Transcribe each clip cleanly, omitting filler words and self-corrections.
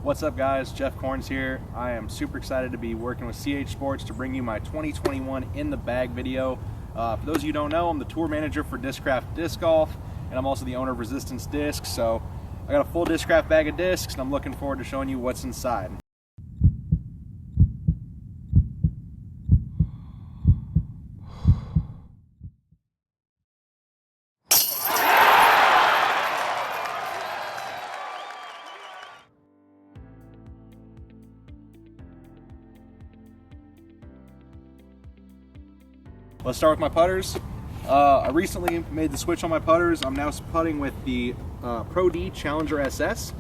What's up guys, Jeff Korns here. I am super excited to be working with CH Sports to bring you my 2021 in the bag video. For those of you who don't know, I'm the tour manager for Discraft Disc Golf, and I'm also the owner of Resistance Discs. So I got a full Discraft bag of discs, and I'm looking forward to showing you what's inside. Let's start with my putters. I recently made the switch on my putters. I'm now putting with the Pro D Challenger SS.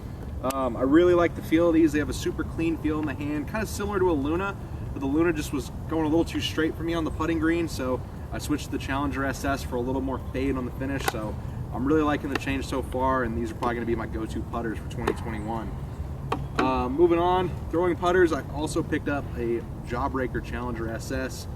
I really like the feel of these. They have a super clean feel in the hand, kind of similar to a Luna, but the Luna just was going a little too straight for me on the putting green, so I switched to the Challenger SS for a little more fade on the finish. So I'm really liking the change so far, and these are probably going to be my go-to putters for 2021. Moving on, throwing putters, I also picked up a Jawbreaker Challenger SS.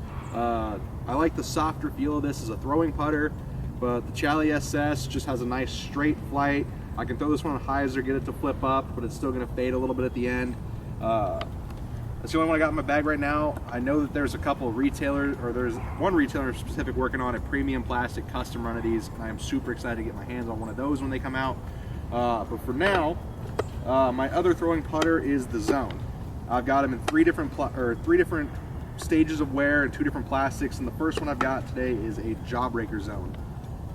I like the softer feel of this as a throwing putter, but the Chally SS just has a nice straight flight. I can throw this one on hyzer, get it to flip up, but it's still going to fade a little bit at the end. That's the only one I got in my bag right now. I know that there's a couple of retailers, or there's one retailer specific working on a premium plastic custom run of these, and I am super excited to get my hands on one of those when they come out. But for now, my other throwing putter is the Zone. I've got them in three different stages of wear and 2 different plastics, and the first one I've got today is a Jawbreaker Zone.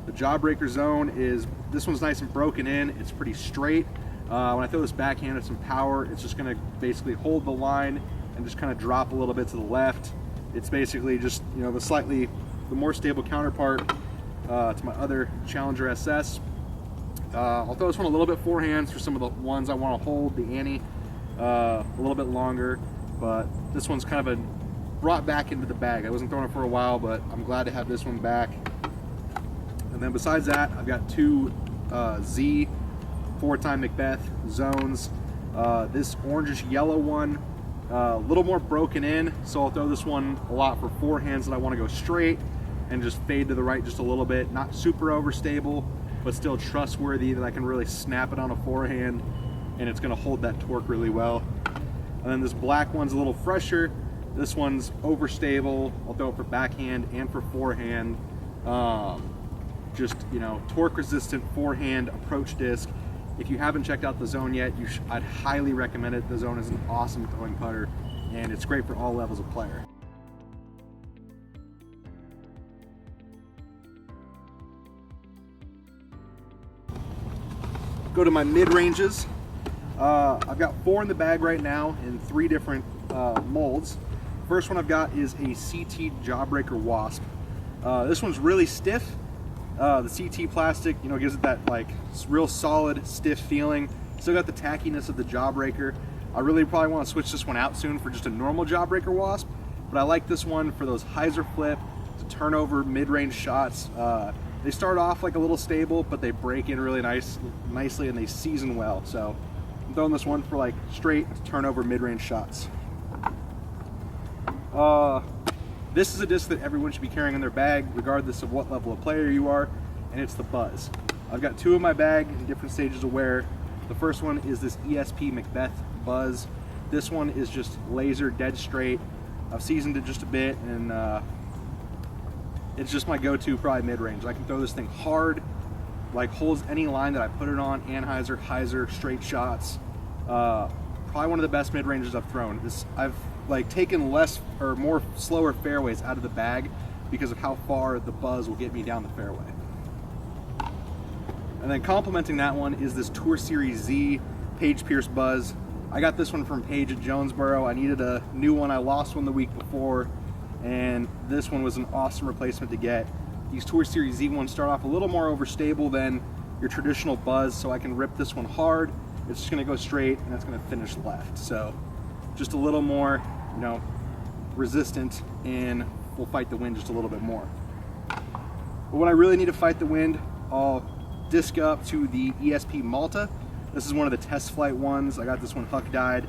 The Jawbreaker Zone is, this one's nice and broken in, it's pretty straight. When I throw this backhand at some power, it's just going to basically hold the line and just kind of drop a little bit to the left. It's basically just, you know, the more stable counterpart to my other Challenger SS. I'll throw this one a little bit forehands for some of the ones I want to hold the ante a little bit longer, but this one's kind of brought back into the bag. I wasn't throwing it for a while, but I'm glad to have this one back. And then besides that, I've got 2 Z 4-time Macbeth zones. This orangish yellow one, a little more broken in, so I'll throw this one a lot for forehands that I want to go straight and just fade to the right just a little bit. Not super overstable, but still trustworthy that I can really snap it on a forehand and it's going to hold that torque really well. And then this black one's a little fresher. This one's overstable. I'll throw it for backhand and for forehand. Just, you know, torque resistant forehand approach disc. If you haven't checked out the Zone yet, I'd highly recommend it. The Zone is an awesome throwing putter, and it's great for all levels of player. Go to my mid-ranges. I've got 4 in the bag right now in 3 different molds. First one I've got is a CT Jawbreaker WASP. This one's really stiff. The CT plastic, you know, gives it that like real solid, stiff feeling. Still got the tackiness of the Jawbreaker. I really probably want to switch this one out soon for just a normal Jawbreaker WASP, but I like this one for those hyzer flip, to turn over mid-range shots. They start off like a little stable, but they break in really nicely and they season well. So I'm throwing this one for like straight turnover mid-range shots. This is a disc that everyone should be carrying in their bag, regardless of what level of player you are, and it's the Buzz. I've got 2 in my bag in different stages of wear. The first one is this ESP Macbeth Buzz. This one is just laser dead straight. I've seasoned it just a bit, and it's just my go-to probably mid-range. I can throw this thing hard, like holds any line that I put it on, anhyzer, hyzer, straight shots. Probably one of the best mid-ranges I've thrown. I've like taken less or more slower fairways out of the bag because of how far the Buzz will get me down the fairway. And then complementing that one is this Tour Series Z Page Pierce Buzz. I got this one from Page at Jonesboro. I needed a new one. I lost one the week before, and this one was an awesome replacement to get. These Tour Series Z ones start off a little more overstable than your traditional Buzz, so I can rip this one hard. It's just going to go straight and it's going to finish left. So just a little more, you know, resistant, and will fight the wind just a little bit more. But when I really need to fight the wind, I'll disc up to the ESP Malta. This is one of the test flight ones. I got this one huck dyed.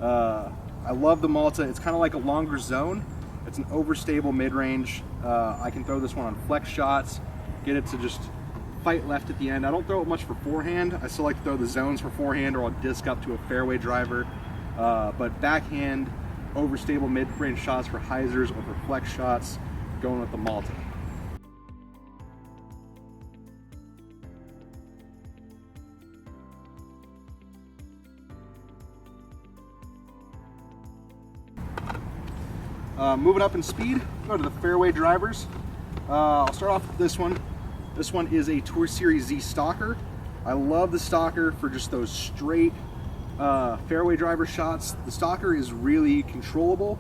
I love the Malta. It's kind of like a longer zone. It's an overstable mid-range. I can throw this one on flex shots, get it to just fight left at the end. I don't throw it much for forehand. I still like to throw the zones for forehand, or I'll disc up to a fairway driver. But backhand, overstable mid-range shots for hyzers or for flex shots, going with the Malta. Moving up in speed, go to the fairway drivers. I'll start off with this one. This one is a Tour Series Z Stalker. I love the Stalker for just those straight fairway driver shots. The Stalker is really controllable,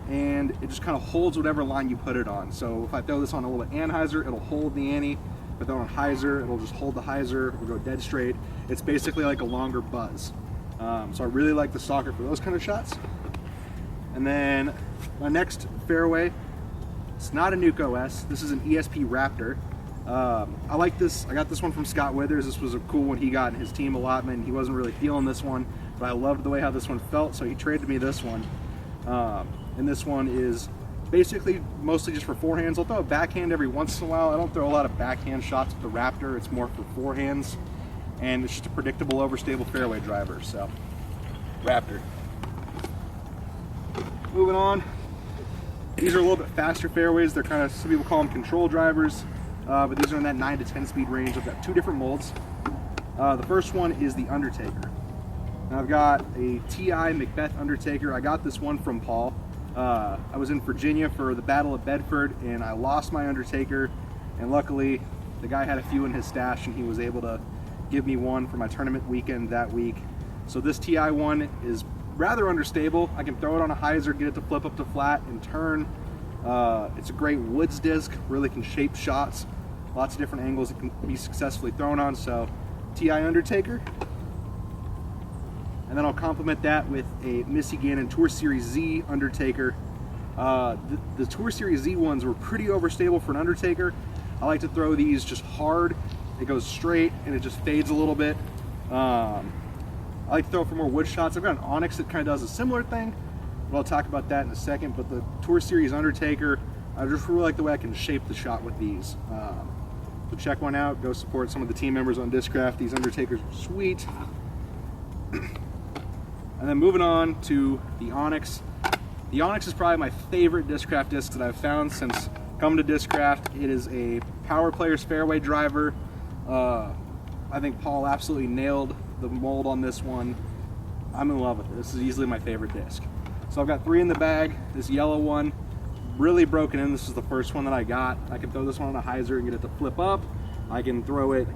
and it just kind of holds whatever line you put it on. So if I throw this on a little bit anhyzer, it'll hold the ante. If I throw it on hyzer, it'll just hold the hyzer. It'll go dead straight. It's basically like a longer buzz. So I really like the Stalker for those kind of shots. And then my next fairway, it's not a Nuke OS. This is an ESP Raptor. I like this. I got this one from Scott Withers. This was a cool one he got in his team allotment. He wasn't really feeling this one, but I loved the way how this one felt, so he traded me this one. And this one is basically mostly just for forehands. I'll throw a backhand every once in a while. I don't throw a lot of backhand shots with the Raptor. It's more for forehands, and it's just a predictable, overstable fairway driver. So, Raptor. Moving on, these are a little bit faster fairways. They're kind of, some people call them control drivers, but these are in that 9 to 10 speed range. I've got two different molds. The first one is the Undertaker. Now I've got a TI Macbeth Undertaker. I got this one from Paul. I was in Virginia for the Battle of Bedford, and I lost my Undertaker, and luckily the guy had a few in his stash, and he was able to give me one for my tournament weekend that week. So this TI one is rather understable. I can throw it on a hyzer, get it to flip up to flat and turn. It's a great woods disc, really can shape shots. Lots of different angles it can be successfully thrown on, so TI Undertaker. And then I'll complement that with a Missy Gannon Tour Series Z Undertaker. The Tour Series Z ones were pretty overstable for an Undertaker. I like to throw these just hard. It goes straight and it just fades a little bit. I like to throw for more wood shots. I've got an Onyx that kind of does a similar thing, but I'll talk about that in a second. But the Tour Series Undertaker, I just really like the way I can shape the shot with these. So check one out. Go support some of the team members on Discraft. These Undertakers are sweet. And then moving on to the Onyx. The Onyx is probably my favorite Discraft disc that I've found since coming to Discraft. It is a Power Players fairway driver. I think Paul absolutely nailed the mold on this one. I'm in love with it. This is easily my favorite disc. So I've got three in the bag. This yellow one, really broken in. This is the first one that I got. I can throw this one on a hyzer and get it to flip up. I can throw it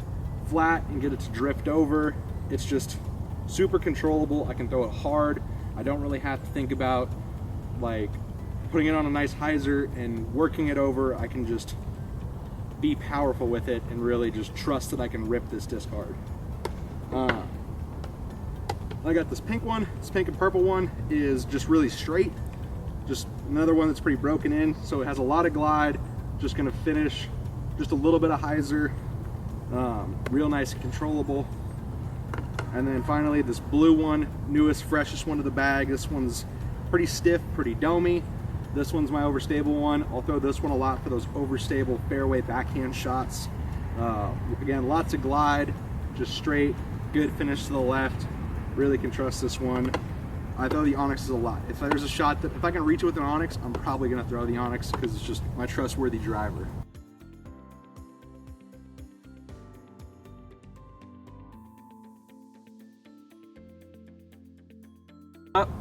flat and get it to drift over. It's just super controllable. I can throw it hard. I don't really have to think about like putting it on a nice hyzer and working it over. I can just be powerful with it and really just trust that I can rip this disc hard. I got this pink one. This pink and purple one is just really straight. Just another one that's pretty broken in, so it has a lot of glide. Just gonna finish just a little bit of hyzer. Real nice and controllable. And then finally this blue one, newest, freshest one to the bag. This one's pretty stiff, pretty domey. This one's my overstable one. I'll throw this one a lot for those overstable fairway backhand shots. Again, lots of glide, just straight, good finish to the left. Really can trust this one. I throw the Onyx a lot. If there's a shot that, if I can reach it with an Onyx, I'm probably gonna throw the Onyx because it's just my trustworthy driver.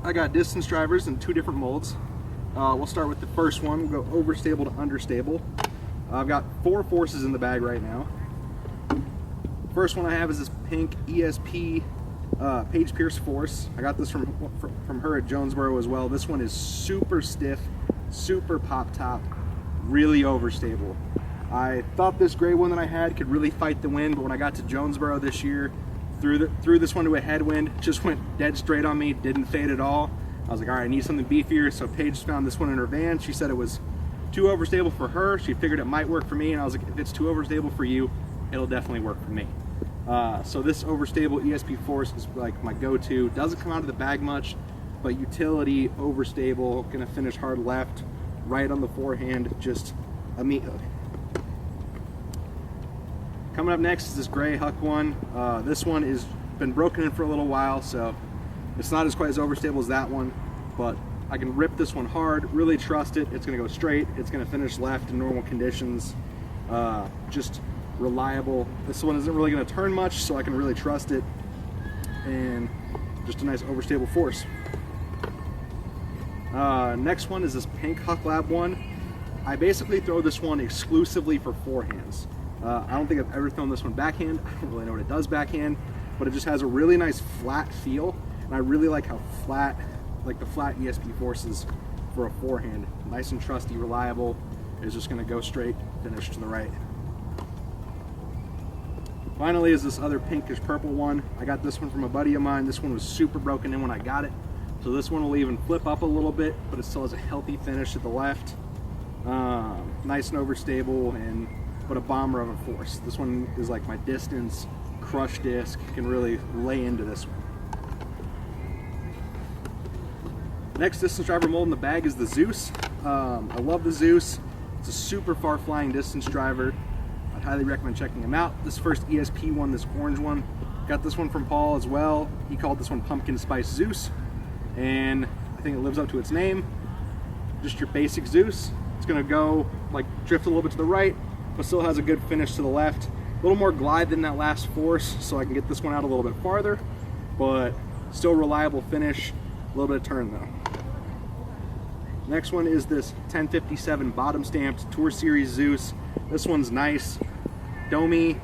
I got distance drivers in two different molds. We'll start with the first one. We'll go overstable to understable. I've got 4 forces in the bag right now. First one I have is this pink ESP Paige Pierce Force. I got this from her at Jonesboro as well. This one is super stiff, super pop top, really overstable. I thought this gray one that I had could really fight the wind, but when I got to Jonesboro this year, threw this one to a headwind, just went dead straight on me, didn't fade at all. I was like, all right, I need something beefier, so Paige found this one in her van. She said it was too overstable for her. She figured it might work for me, and I was like, if it's too overstable for you, it'll definitely work for me. So this overstable ESP Force is like my go-to. Doesn't come out of the bag much, but utility, overstable, gonna finish hard left, right on the forehand, just immediately. Coming up next is this gray Huck one. This one is been broken in for a little while, so it's not as quite as overstable as that one, but I can rip this one hard, really trust it. It's gonna go straight, it's gonna finish left in normal conditions. Just reliable. This one isn't really gonna turn much, so I can really trust it, and just a nice overstable force. Next one is this pink Huck Lab one. I basically throw this one exclusively for forehands. I don't think I've ever thrown this one backhand. I don't really know what it does backhand, but it just has a really nice flat feel, and I really like how flat, like the flat ESP forces for a forehand. Nice and trusty, reliable. It's just gonna go straight, finish to the right. Finally is this other pinkish purple one. I got this one from a buddy of mine. This one was super broken in when I got it. So this one will even flip up a little bit, but it still has a healthy finish at the left. Nice and overstable, but a bomber of a force. This one is like my distance crush disc. You can really lay into this one. Next distance driver mold in the bag is the Zeus. I love the Zeus. It's a super far flying distance driver. I'd highly recommend checking him out. This first ESP one, this orange one, got this one from Paul as well. He called this one Pumpkin Spice Zeus, and I think it lives up to its name. Just your basic Zeus. It's gonna go like drift a little bit to the right, but still has a good finish to the left. A little more glide than that last force, so I can get this one out a little bit farther, but still reliable finish. A little bit of turn though. Next one is this 1057 bottom stamped Tour Series Zeus. This one's nice, domey.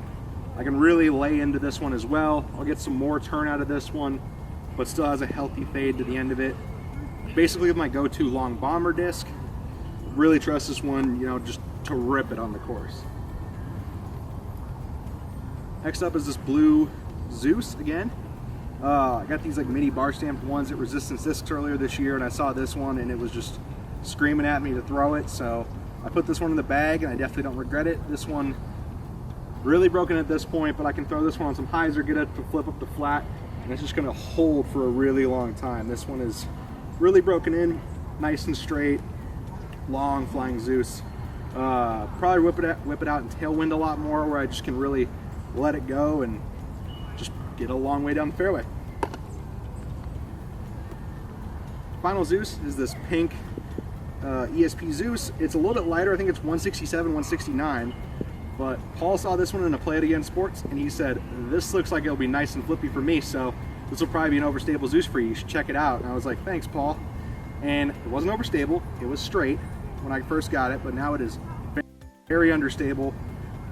I can really lay into this one as well. I'll get some more turn out of this one, but still has a healthy fade to the end of it. Basically my go-to long bomber disc. Really trust this one, you know, just to rip it on the course. Next up is this blue Zeus again. I got these like mini bar stamped ones at Resistance Discs earlier this year, and I saw this one and it was just screaming at me to throw it, so I put this one in the bag and I definitely don't regret it. This one really broken at this point, but I can throw this one on some hyzer, get it to flip up the flat, and it's just gonna hold for a really long time. This one is really broken in, nice and straight, long flying Zeus. Probably whip it out in tailwind a lot more, where I just can really let it go and just get a long way down the fairway. Final Zeus is this pink ESP Zeus. It's a little bit lighter. I think it's 167, 169. But Paul saw this one in a Play It Again Sports, and he said, this looks like it'll be nice and flippy for me, so this will probably be an overstable Zeus for you. You should check it out. And I was like, thanks, Paul. And it wasn't overstable. It was straight when I first got it, but now it is very understable.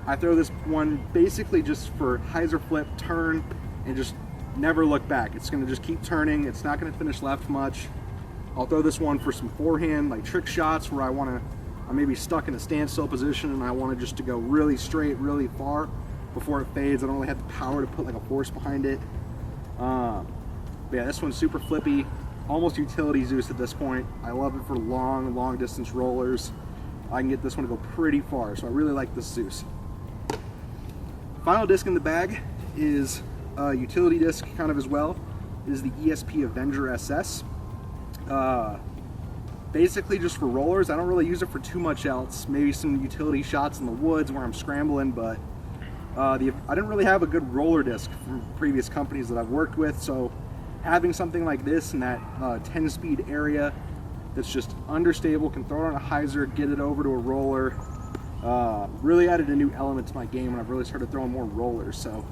I throw this one basically just for hyzer flip, turn, and just never look back. It's gonna just keep turning. It's not gonna finish left much. I'll throw this one for some forehand, like trick shots where I'm maybe stuck in a standstill position and I want it just to go really straight, really far before it fades. I don't really have the power to put like a force behind it. But yeah, this one's super flippy, almost utility Zeus at this point. I love it for long distance rollers. I can get this one to go pretty far, so I really like this Zeus. Final disc in the bag is a utility disc kind of as well. It is the ESP AVENGER SS. Basically just for rollers. I don't really use it for too much else. Maybe some utility shots in the woods where I'm scrambling, but I didn't really have a good roller disc from previous companies that I've worked with, so having something like this in that 10-speed area that's just understable, can throw it on a hyzer, get it over to a roller, really added a new element to my game when I've really started throwing more rollers. So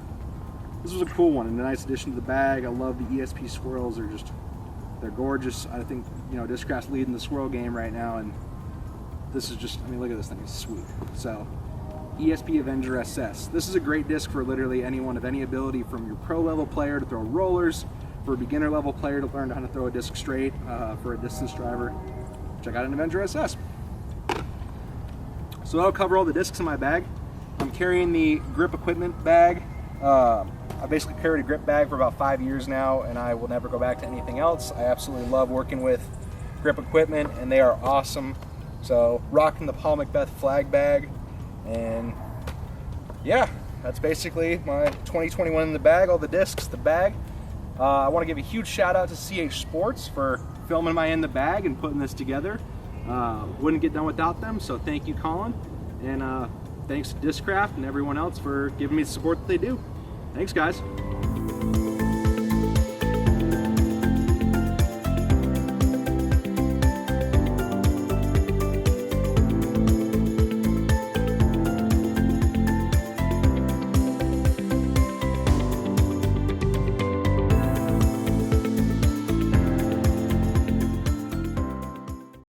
this was a cool one and a nice addition to the bag. I love the ESP swirls. They're gorgeous. I think, you know, Discraft's leading the swirl game right now, and this is just, I mean, look at this thing, it's sweet. So ESP AVENGER SS. This is a great disc for literally anyone of any ability, from your pro level player to throw rollers, for a beginner level player to learn how to throw a disc straight, for a distance driver. Check out an AVENGER SS. So that'll cover all the discs in my bag. I'm carrying the grip equipment bag. I basically carried a grip bag for about 5 years now, and I will never go back to anything else. I absolutely love working with grip equipment, and they are awesome. So rocking the Paul Macbeth flag bag, and yeah, that's basically my 2021 in the bag, all the discs, the bag. I want to give a huge shout out to CH Sports for filming my in the bag and putting this together. Wouldn't get done without them, so thank you, Colin. And thanks to Discraft and everyone else for giving me the support that they do. Thanks, guys.